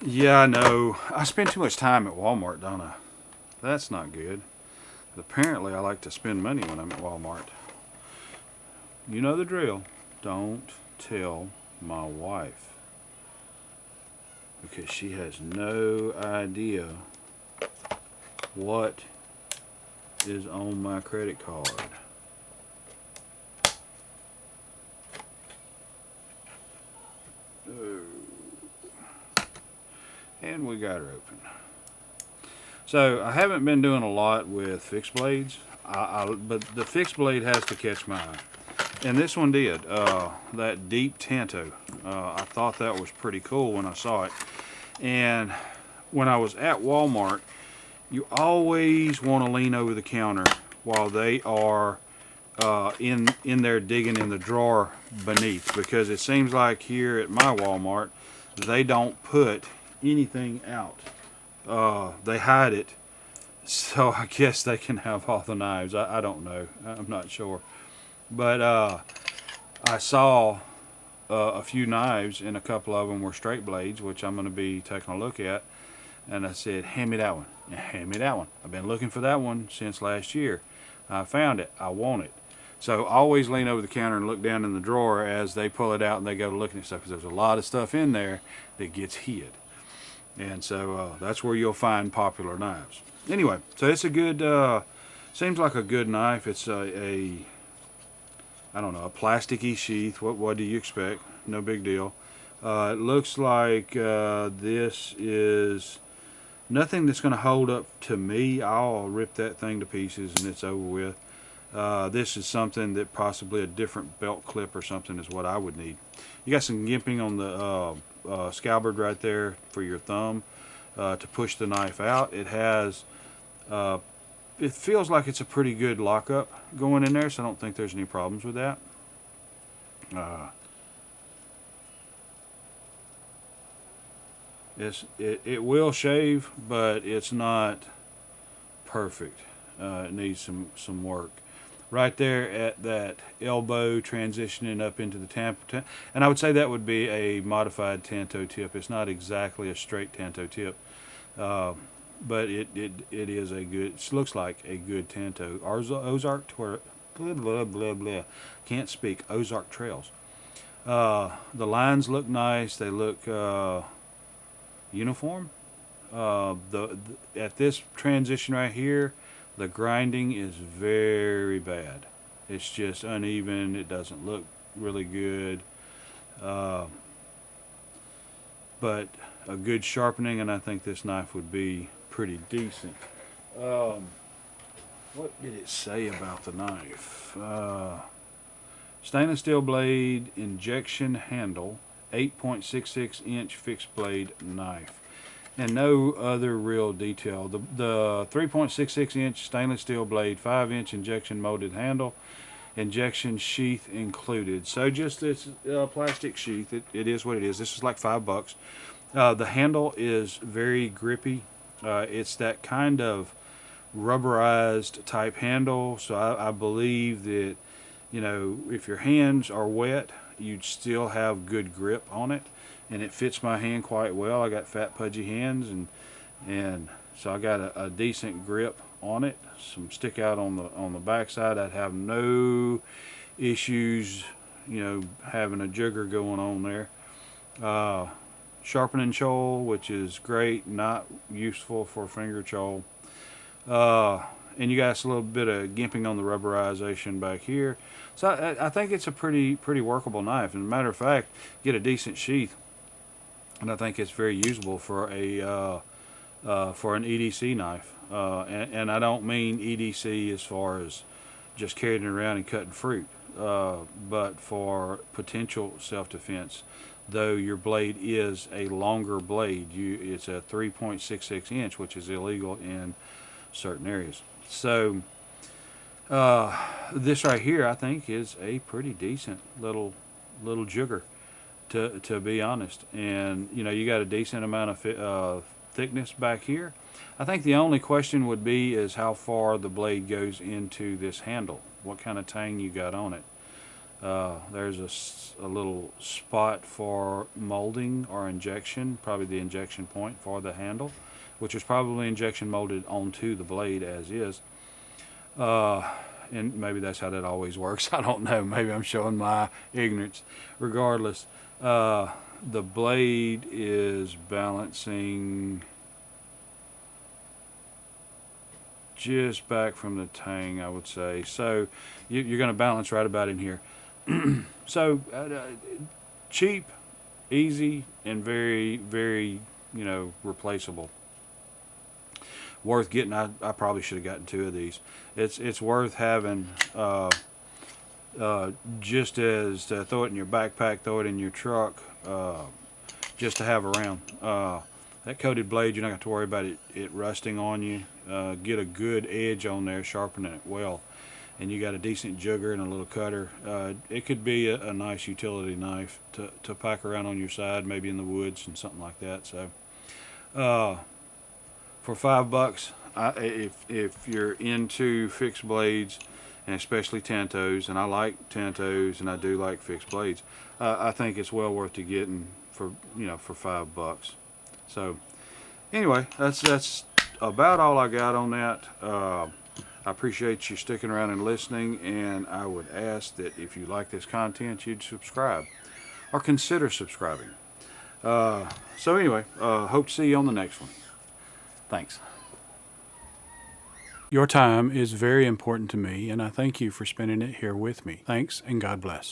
Yeah, I know. I spend too much time at Walmart, don't I? That's not good. But apparently, I like to spend money when I'm at Walmart. You know the drill. Don't tell my wife because she has no idea what is on my credit card. And we got her open. So I haven't been doing a lot with fixed blades, but the fixed blade has to catch my eye. And this one did. That deep tanto. I thought that was pretty cool when I saw it. And when I was at Walmart, you always want to lean over the counter while they are in there digging in the drawer beneath, because it seems like here at my Walmart they don't put anything out. They hide it, so I guess they can have all the knives. I don't know. I'm not sure, but I saw a few knives, and a couple of them were straight blades, which I'm going to be taking a look at. And I said, hand me that one. Hand me that one. I've been looking for that one since last year. I found it. I want it. So always lean over the counter and look down in the drawer as they pull it out and they go looking at stuff, because there's a lot of stuff in there that gets hid. And so that's where you'll find popular knives. Anyway, so it's a good, seems like a good knife. It's I don't know, a plasticky sheath. What do you expect? No big deal. It looks like this is nothing that's going to hold up to me. I'll rip that thing to pieces and it's over with. This is something that possibly a different belt clip or something is what I would need. You got some gimping on the scabbard right there for your thumb to push the knife out. It has, it feels like it's a pretty good lockup going in there, so I don't think there's any problems with that. Uh, it will shave, but it's not perfect. It needs some work. Right there at that elbow transitioning up into the Tanto, and I would say that would be a modified Tanto tip. It's not exactly a straight Tanto tip, uh, but it is a good. It looks like a good Tanto. Ozark, blah blah blah blah. Can't speak. Ozark trails. The lines look nice. They look uniform. At this transition right here, the grinding is very bad. It's just uneven. It doesn't look really good. Uh, but a good sharpening, and I think this knife would be pretty decent. Um, what did it say about the knife? Stainless steel blade, injection handle, 8.66-inch fixed blade knife, and no other real detail. The 3.66-inch stainless steel blade, 5-inch injection molded handle, injection sheath included. So just this plastic sheath. It is what it is. This is like $5. The handle is very grippy. It's that kind of rubberized type handle. So I believe that, you know, if your hands are wet, you'd still have good grip on it, and it fits my hand quite well. I got fat, pudgy hands, and so I got a decent grip on it. Some stick out on the backside. I'd have no issues, you know, having a jigger going on there. Uh, Sharpening choil, which is great, not useful for finger choil. And you got a little bit of gimping on the rubberization back here. So I think it's a pretty workable knife. As a matter of fact, get a decent sheath, and I think it's very usable for for an EDC knife. And I don't mean EDC as far as just carrying it around and cutting fruit, but for potential self-defense. Though your blade is a longer blade, it's a 3.66 inch, which is illegal in certain areas. So this right here, I think, is a pretty decent little jigger, to be honest. And you know, you got a decent amount of thickness back here. I think the only question would be is how far the blade goes into this handle. What kind of tang you got on it. There's a little spot for molding or injection, probably the injection point for the handle, which is probably injection molded onto the blade as is. And maybe that's how that always works. I don't know. Maybe I'm showing my ignorance. Regardless, the blade is balancing just back from the tang, I would say. So you're going to balance right about in here. So cheap, easy, and very, very, replaceable. Worth getting. I probably should have gotten 2 of these. It's worth having. Just as to throw it in your backpack, throw it in your truck, just to have around. That coated blade, you're not going to have to worry about it rusting on you. Get a good edge on there, sharpen it well. And you got a decent jugger and a little cutter. It could be a nice utility knife to pack around on your side, maybe in the woods and something like that. So, for $5, if you're into fixed blades, and especially Tantos, and I like Tantos and I do like fixed blades, I think it's well worth to getting for for $5. So anyway, that's about all I got on that. I appreciate you sticking around and listening, and I would ask that if you like this content, you'd subscribe or consider subscribing. So anyway, hope to see you on the next one. Thanks. Your time is very important to me, and I thank you for spending it here with me. Thanks, and God bless.